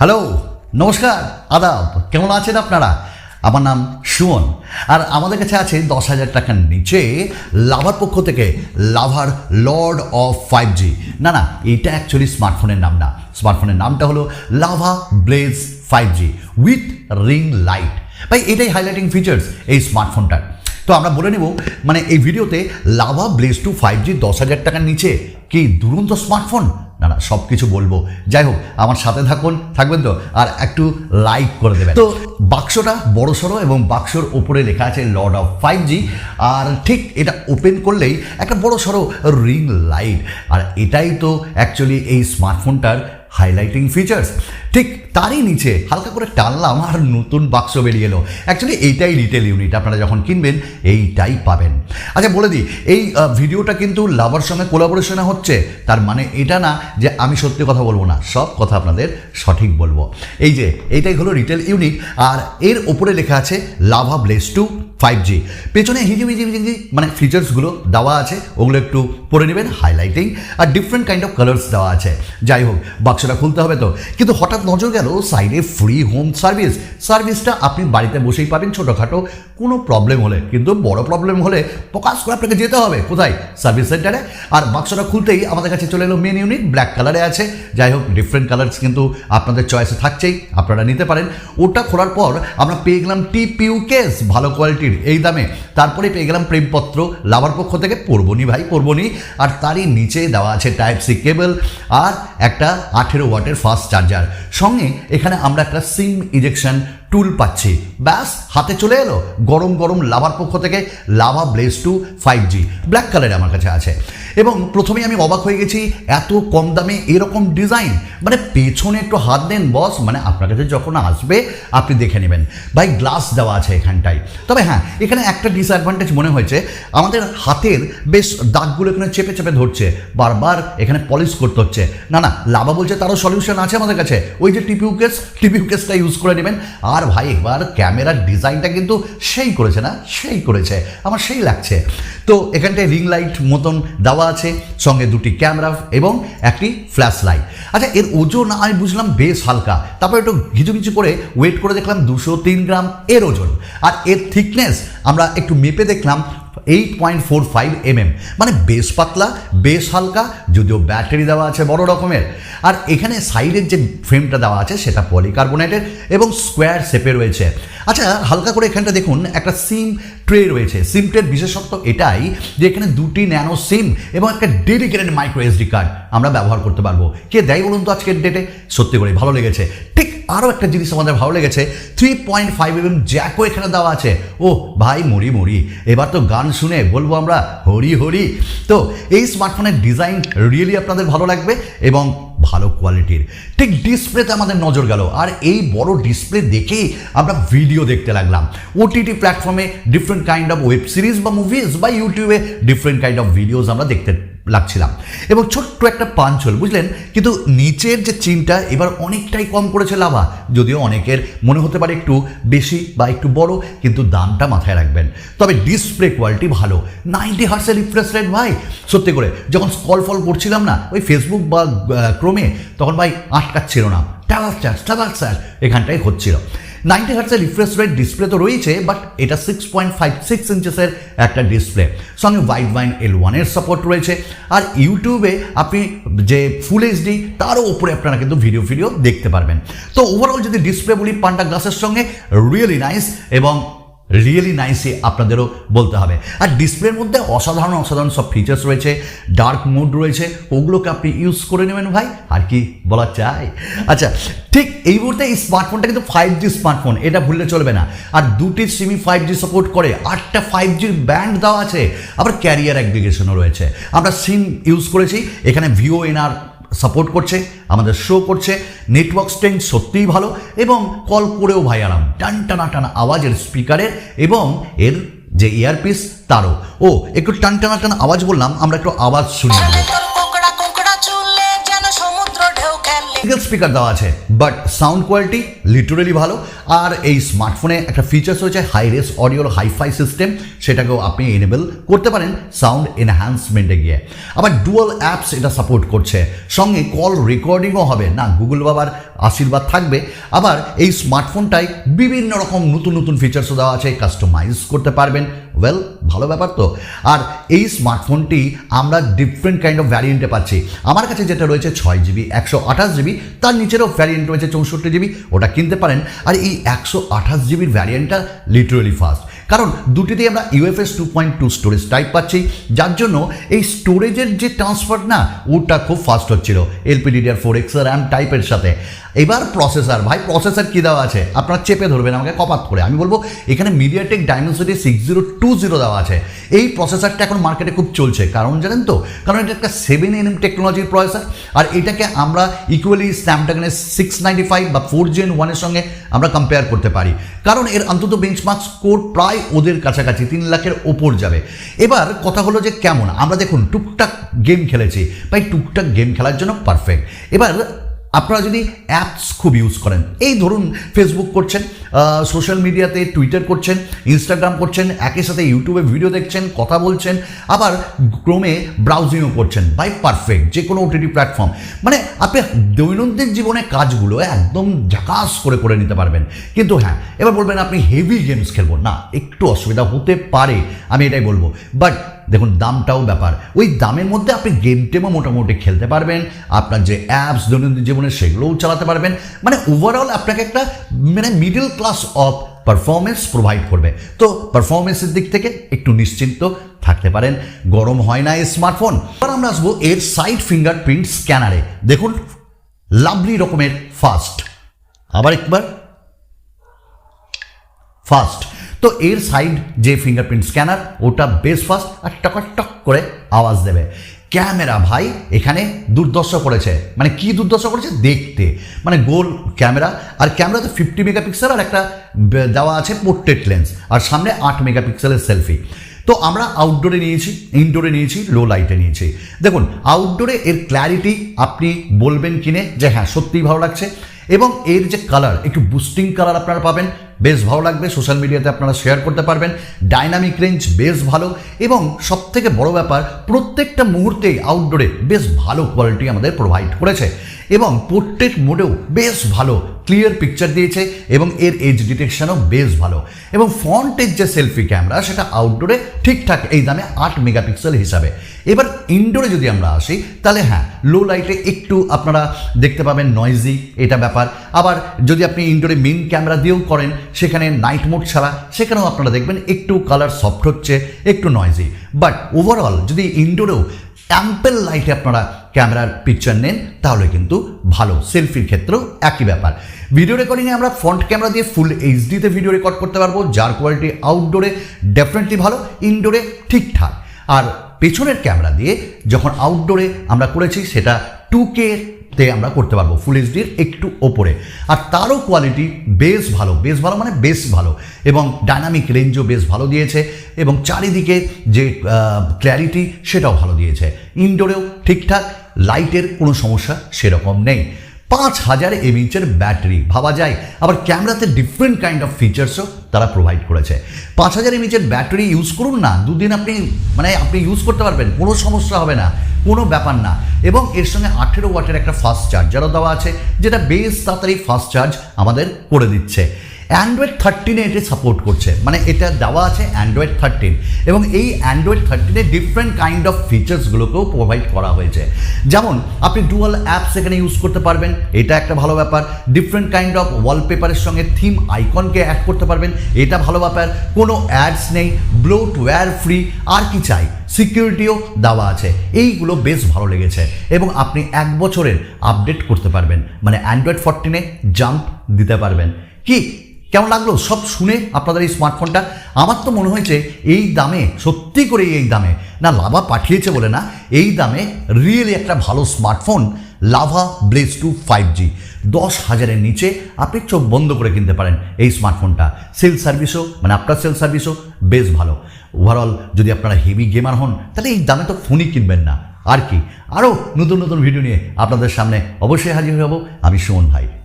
Hello, নমস্কার, আদাব, কেমন আছেন আপনারা? আমার নাম সুমন, আর আমাদের কাছে আছে 10,000 টাকার নিচে লাভার পক্ষ থেকে লাভার লর্ড অফ 5G। না, এটা অ্যাকচুয়ালি স্মার্টফোনের নাম না। স্মার্টফোনের নামটা হলো lava bless 5G with ring light. ভাই, এটাই হাইলাইটিং ফিচার্স এই স্মার্টফোনটার। তো আমরা বলে নেব মানে এই ভিডিওতে লাভা ব্লেজ 2 5G 10,000 টাকার নিচে কি দুরন্ত স্মার্টফোন। না, সব কিছু বলবো। যাই হোক, আমার সাথে থাকবেন তো, আর একটু লাইক করে দেবেন। তো বাক্সটা বড়সড় এবং বাক্সর ওপরে লেখা আছে লর্ড অফ 5G, আর ঠিক এটা ওপেন করলেই একটা বড়সড় রিং লাইট। আর এটাই তো অ্যাকচুয়ালি এই স্মার্টফোনটার হাইলাইটিং ফিচার্স। ঠিক তারই নিচে হালকা করে টানলাম আর নতুন বাক্স বেরিয়ে এলো। অ্যাকচুয়ালি এইটাই রিটেল ইউনিট, আপনারা যখন কিনবেন এইটাই পাবেন। আচ্ছা, বলে দিই, এই ভিডিওটা কিন্তু লাভার সঙ্গে কোলাবোরেশনে হচ্ছে। তার মানে এটা না যে আমি সত্যি কথা বলবো না, সব কথা আপনাদের সঠিক বলবো। এই যে এইটাই হলো রিটেল ইউনিট, আর এর ওপরে লেখা আছে লাভা ব্লেজ 2 5G। পেছনে হিজি মানে ফিচার্সগুলো দেওয়া আছে, ওগুলো একটু পড়ে নেবেন, হাইলাইটিং আর ডিফারেন্ট কাইন্ড অফ কালার্স দেওয়া আছে। যাই হোক, বাক্সটা খুলতে হবে তো, কিন্তু হঠাৎ নজর গেল সাইডে ফ্রি হোম সার্ভিসটা আপনি বাড়িতে বসেই পাবেন ছোটোখাটো কোনো প্রবলেম হলে। কিন্তু বড় প্রবলেম হলে প্রকাশ করে আপনাকে যেতে হবে কোথায়? সার্ভিস সেন্টারে। আর বাক্সটা খুলতেই আমাদের কাছে চলে এলো মেন ইউনিট, ব্ল্যাক কালারে আছে। যাই হোক, ডিফারেন্ট কালার্স কিন্তু আপনাদের চয়েসে থাকছেই, আপনারা নিতে পারেন। ওটা খোলার পর আমরা পেয়ে গেলাম টিপিউ কেস, ভালো কোয়ালিটির, এই দামে। তারপরে পেয়ে গেলাম প্রেমপত্র লাভার পক্ষ থেকে, পড়বনি ভাই পড়বনি। আর তারই নিচে দেওয়া আছে টাইপ সি কেবল আর একটা 18 ওয়াটের ফাস্ট চার্জার। সঙ্গে এখানে আমরা একটা সিম ইজেকশন টুল পাচ্ছি। ব্যাস, হাতে চলে এলো গরম গরম লাভার পক্ষ থেকে লাভা ব্লেজ 2 5G, ব্ল্যাক কালারে আমার কাছে আছে। এবং প্রথমেই আমি অবাক হয়ে গেছি, এত কম দামে এরকম ডিজাইন। মানে পেছনে একটু হাত দেন বস, মানে আপনার কাছে যখন আসবে আপনি দেখে নেবেন। ভাই, গ্লাস দেওয়া আছে এখানটায়। তবে হ্যাঁ, এখানে একটা ডিসঅ্যাডভান্টেজ মনে হয়েছে, আমাদের হাতের বেশ দাগগুলো এখানে চেপে চেপে ধরছে, বারবার এখানে পলিশ করতে হচ্ছে। না, লাভা বলছে তারও সলিউশন আছে আমাদের কাছে, ওই যে টিপিউ কেসটা ইউজ করে নেবেন। আর ভাই, এবার ক্যামেরার ডিজাইনটা কিন্তু সেই করেছে না, সেই করেছে, আমার সেই লাগছে। তো এখানটায় রিং লাইট মতন দেওয়া আছে, সঙ্গে দুটি ক্যামেরা এবং একটি ফ্ল্যাশ লাইট। আচ্ছা, এর ওজন আমি বুঝলাম বেশ হালকা। তারপর একটু ঘিচু করে ওয়েট করে দেখলাম 203 গ্রাম এর ওজন। আর এর থিকনেস আমরা একটু মেপে দেখলাম 8.45 mm, মানে বেশ পাতলা, বেশ হালকা, যদিও ব্যাটারি দেওয়া আছে বড় রকমের। আর এখানে সাইডের যে ফ্রেমটা দেওয়া আছে সেটা পলিকার্বনেটের এবং স্কোয়ার শেপে রয়েছে। আচ্ছা, হালকা করে এখানটা দেখুন একটা সিম ট্রে রয়েছে। সিম ট্রের বিশেষত্ব এটাই যে এখানে দুটি ন্যানো সিম এবং একটা ডেডিকেটেড মাইক্রো এসডি কার্ড আমরা ব্যবহার করতে পারবো। কে দেয় বলুন তো আজকের ডেটে? সত্যি করে ভালো লেগেছে। ঠিক আরও একটা জিনিস আমাদের ভালো লেগেছে, 3.5 mm জ্যাকও এখানে দেওয়া আছে। ও ভাই, মরি, এবার তো গান শুনে বলবো আমরা হরি হরি। তো এই স্মার্টফোনের ডিজাইন রিয়েলি আপনাদের ভালো লাগবে এবং ভালো কোয়ালিটির। ঠিক ডিসপ্লেতে আমাদের নজর গেল, আর এই বড় ডিসপ্লে দেখেই আমরা ভিডিও দেখতে লাগলাম। ওটিটি প্ল্যাটফর্মে different kind of web series বা মুভিজ বা ইউটিউবে ডিফারেন্ট কাইন্ড অফ ভিডিওস আমরা দেখতে লাগছিলাম। এবং ছোট্ট একটা পাঞ্চ হল, বুঝলেন? কিন্তু নিচের যে চিনটা এবার অনেকটাই কম করেছে লাভা, যদিও অনেকের মনে হতে পারে একটু বেশি বা একটু বড়, কিন্তু দামটা মাথায় রাখবেন। তবে ডিসপ্লে কোয়ালিটি ভালো, 90 হার্টজের রিফ্রেশ রেট। ভাই, সত্যি করে যখন স্ক্রল করছিলাম না ওই ফেসবুক বা ক্রোমে, তখন ভাই আটকাচ্ছিল না, টাবার চার্জ এখানটাই হচ্ছিল। 90 হার্টজের রিফ্রেশ রেট ডিসপ্লে তো রয়েছে, বাট এটা 6.56 ইঞ্চেসের একটা ডিসপ্লে। সঙ্গে ওয়াইড L1 এর সাপোর্ট রয়েছে। আর ইউটিউবে আপনি যে ফুল এইচডি তারও উপরে আপনারা কিন্তু ভিডিও দেখতে পারবেন। তো ওভারঅল যদি ডিসপ্লে বলি, পান্ডা গ্লাসের সঙ্গে রিয়েলি নাইস, এবং রিয়েলি নাইসই আপনাদেরও বলতে হবে। আর ডিসপ্লের মধ্যে অসাধারণ সব ফিচার্স রয়েছে, ডার্ক মোড রয়েছে, ওগুলোকে আপনি ইউজ করে নেবেন ভাই, আর কি বলা চাই। আচ্ছা, ঠিক এই মুহূর্তে এই স্মার্টফোনটা কিন্তু 5G স্মার্টফোন, এটা ভুললে চলবে না। আর দুটি সিমই 5G সাপোর্ট করে, 8টা 5G ব্যান্ড দেওয়া আছে, আবার ক্যারিয়ার অ্যাগ্রিগেশনও রয়েছে। আমরা সিম ইউজ করেছি, এখানে VoNR সাপোর্ট করছে, আমাদের শো করছে। নেটওয়ার্ক স্ট্রেংথ সত্যিই ভালো, এবং কল করেও ভাই আরাম, টানা আওয়াজের স্পিকারের এবং এর যে ইয়ারপিস তারও। ও একটু টানা আওয়াজ বললাম, আমরা একটু আওয়াজ শুনিয়ে দেবো। সিঙ্গেল স্পিকার দেওয়া আছে, বাট সাউন্ড কোয়ালিটি লিটারেলি ভালো। আর এই স্মার্টফোনে একটা ফিচার্স রয়েছে হাই রেস অডিওর হাইফাই সিস্টেম, সেটাকেও আপনি এনেবল করতে পারেন সাউন্ড এনহ্যান্সমেন্টে গিয়ে। আবার ডুয়াল অ্যাপস এটা সাপোর্ট করছে, সঙ্গে কল রেকর্ডিংও হবে না। গুগল বাবার আশীর্বাদ থাকবে। আবার এই স্মার্টফোনটায় বিভিন্ন রকম নতুন নতুন ফিচার্সও দেওয়া আছে, কাস্টমাইজ করতে পারবেন। ওয়েল, ভালো ব্যাপার তো। আর এই স্মার্টফোনটি আমরা ডিফারেন্ট কাইন্ড অফ ভ্যারিয়েন্টে পাচ্ছি। আমার কাছে যেটা রয়েছে 6GB 128GB, তার নিচেরও ভ্যারিয়েন্ট রয়েছে 64GB, ওটা কিনতে পারেন। আর এই 128GBর ভ্যারিয়েন্টটা লিটারালি ফাস্ট, কারণ দুটিতেই আমরা UFS 2.2 স্টোরেজ টাইপ পাচ্ছি, যার জন্য এই স্টোরেজের যে ট্রান্সফার না, ওটা খুব ফাস্ট হচ্ছিল LPDDR4X RAM টাইপের সাথে। এবার প্রসেসর, ভাই প্রসেসর কী দেওয়া আছে আপনারা চেপে ধরবেন আমাকে কপাত করে। আমি বলবো এখানে মিডিয়াটেক ডাইমেনসিটি 6020 দেওয়া আছে। এই প্রসেসরটা এখন মার্কেটে খুব চলছে, কারণ জানেন তো, কারণ এটা একটা 7nm টেকনোলজির প্রসেসর। আর এটাকে আমরা ইকুয়ালি স্ন্যাপড্রাগনের 695 বা 4Gen 1 এর সঙ্গে আমরা কম্পেয়ার করতে পারি, কারণ এর অন্তত বেঞ্চমার্ক স্কোর প্রায় ওদের কাছাকাছি 3 লাখের ওপর যাবে। এবার কথা হলো যে কেমন, আমরা দেখুন টুকটাক গেম খেলেছি, ভাই টুকটাক গেম খেলার জন্য পারফেক্ট। এবার আপনারা যদি অ্যাপস খুব ইউজ করেন, এই ধরুন ফেসবুক করছেন, সোশ্যাল মিডিয়াতে টুইটার করছেন, ইনস্টাগ্রাম করছেন, একই সাথে ইউটিউবে ভিডিও দেখছেন, কথা বলছেন, আবার ক্রোমে ব্রাউজিংও করছেন, বাই পারফেক্ট যে কোনো OTT প্ল্যাটফর্ম। মানে আপনি দৈনন্দিন জীবনে কাজগুলো একদম ঝাকাস করে করে নিতে পারবেন। কিন্তু হ্যাঁ, এবার বলবেন আপনি হেভি গেমস খেলবো না, একটু অসুবিধা হতে পারে, আমি এটাই বলবো। বাট দেখুন দামটাও ব্যাপার, ওই দামের মধ্যে আপনি গেম টেমও মোটামুটি খেলতে পারবেন, আপনার যে অ্যাপস দৈনন্দিন জীবনে সেগুলোও চালাতে পারবেন। মানে ওভারঅল আপনাকে একটা মানে middle class of performance provide করবে। তো পারফরমেন্সের দিক থেকে একটু নিশ্চিন্ত থাকতে পারেন, গরম হয় না এই স্মার্টফোন। এবার আমরা আসবো এর সাইড ফিঙ্গারপ্রিন্ট স্ক্যানারে। দেখুন লাভলি রকমের ফাস্ট, আবার একবার ফাস্ট। তো এর সাইড যে ফিঙ্গারপ্রিন্ট স্ক্যানার, ওটা বেশ ফাস্ট আর টক করে আওয়াজ দেবে। ক্যামেরা ভাই এখানে দুর্দশা করেছে, মানে কি দুর্দশা করেছে দেখতে, মানে গোল ক্যামেরা। আর ক্যামেরাতে 50 মেগাপিক্সেল আর একটা দেওয়া আছে পোর্ট্রেট লেন্স, আর সামনে 8 মেগাপিক্সেলের সেলফি। তো আমরা আউটডোরে নিয়েছি, ইনডোরে নিয়েছি, লো লাইটে নিয়েছি। দেখুন আউটডোরে এর ক্ল্যারিটি আপনি বলবেন কিনে যে হ্যাঁ সত্যিই ভালো লাগছে, এবং এর যে কালার একটু বুস্টিং কালার আপনারা পাবেন, বেশ ভালো লাগবে, সোশ্যাল মিডিয়াতে আপনারা শেয়ার করতে পারবেন। ডাইনামিক রেঞ্জ বেশ ভালো, এবং সবথেকে বড় ব্যাপার প্রত্যেকটা মুহূর্তেই আউটডোরে বেশ ভালো কোয়ালিটি আমাদের প্রোভাইড করেছে, এবং পোর্ট্রেট মোডেও বেশ ভালো ক্লিয়ার পিকচার দিয়েছে, এবং এর এজ ডিটেকশনও বেশ ভালো। এবং ফ্রন্টের যে সেলফি ক্যামেরা সেটা আউটডোরে ঠিকঠাক এই দামে 8 মেগাপিক্সেল হিসাবে। এবার ইনডোরে যদি আমরা আসি, তাহলে হ্যাঁ লো লাইটে একটু আপনারা দেখতে পাবেন নয়েজি, এটা ব্যাপার। আবার যদি আপনি ইনডোরে মেন ক্যামেরা দিয়েও করেন, সেখানে নাইট মোড ছাড়া, সেখানেও আপনারা দেখবেন একটু কালার সফট হচ্ছে, একটু নয়েজি। বাট ওভারঅল যদি ইনডোরেও অ্যাম্পেল লাইটে আপনারা ক্যামেরার পিকচার নেন, তাহলে কিন্তু ভালো। সেলফির ক্ষেত্রেও একই ব্যাপার। ভিডিও রেকর্ডিংয়ে আমরা ফ্রন্ট ক্যামেরা দিয়ে ফুল এইচডিতে ভিডিও রেকর্ড করতে পারবো, যার কোয়ালিটি আউটডোরে ডেফিনেটলি ভালো, ইনডোরে ঠিকঠাক। আর পেছনের ক্যামেরা দিয়ে যখন আউটডোরে আমরা করেছি, সেটা 2K তে আমরা করতে পারবো, ফুল এইচডির একটু ওপরে। আর তারও কোয়ালিটি বেশ ভালো, বেশ ভালো মানে বেশ ভালো, এবং ডাইনামিক রেঞ্জও বেশ ভালো দিয়েছে, এবং চারিদিকে যে ক্ল্যারিটি সেটাও ভালো দিয়েছে। ইনডোরেও ঠিকঠাক, লাইটের কোনো সমস্যা সেরকম নেই। 5000 mAh ব্যাটারি ভাবা যায়। আবার ক্যামেরাতে ডিফারেন্ট কাইন্ড অফ ফিচার্সও তারা প্রোভাইড করেছে। 5000 mAh ব্যাটারি ইউজ করুন না, দুদিন আপনি ইউজ করতে পারবেন, কোনো সমস্যা হবে না, কোনো ব্যাপার না। এবং এর সঙ্গে 18 ওয়াটের একটা ফাস্ট চার্জারও দেওয়া আছে, যেটা বেশ তাড়াতাড়ি ফাস্ট চার্জ আমাদের করে দিচ্ছে। অ্যান্ড্রয়েড 13 এটি সাপোর্ট করছে, মানে এটা দেওয়া আছে অ্যান্ড্রয়েড 13, এবং এই অ্যান্ড্রয়েড 13 ডিফারেন্ট কাইন্ড অফ ফিচার্সগুলোকেও প্রোভাইড করা হয়েছে। যেমন আপনি ডুয়াল অ্যাপস এখানে ইউজ করতে পারবেন, এটা একটা ভালো ব্যাপার। ডিফারেন্ট কাইন্ড অফ ওয়ালপেপারের সঙ্গে থিম আইকনকে অ্যাড করতে পারবেন, এটা ভালো ব্যাপার। কোনো অ্যাডস নেই, ব্লোটওয়্যার ফ্রি, আর কি চাই, সিকিউরিটিও দেওয়া আছে। এইগুলো বেশ ভালো লেগেছে, এবং আপনি 1 বছরের আপডেট করতে পারবেন, মানে অ্যান্ড্রয়েড 14-এ জাম্প দিতে পারবেন। কি কেমন লাগলো সব শুনে আপনাদের এই স্মার্টফোনটা? আমার তো মনে হয়েছে এই দামে, সত্যি করে এই দামে না, লাভা পাঠিয়েছে বলে না, এই দামে রিয়েলি একটা ভালো স্মার্টফোন। লাভা ব্লেজ 2 5G 10,000-এর নিচে আপনি চোখ বন্ধ করে কিনতে পারেন এই স্মার্টফোনটা। সেল সার্ভিসও, মানে আপনার সেল সার্ভিসও বেশ ভালো। ওভারঅল যদি আপনারা হেভি গেমার হন, তাহলে এই দামে তো ফোনই কিনবেন না। আর কি, আরও নতুন নতুন ভিডিও নিয়ে আপনাদের সামনে অবশ্যই হাজির হব। আমি সুমন ভাই।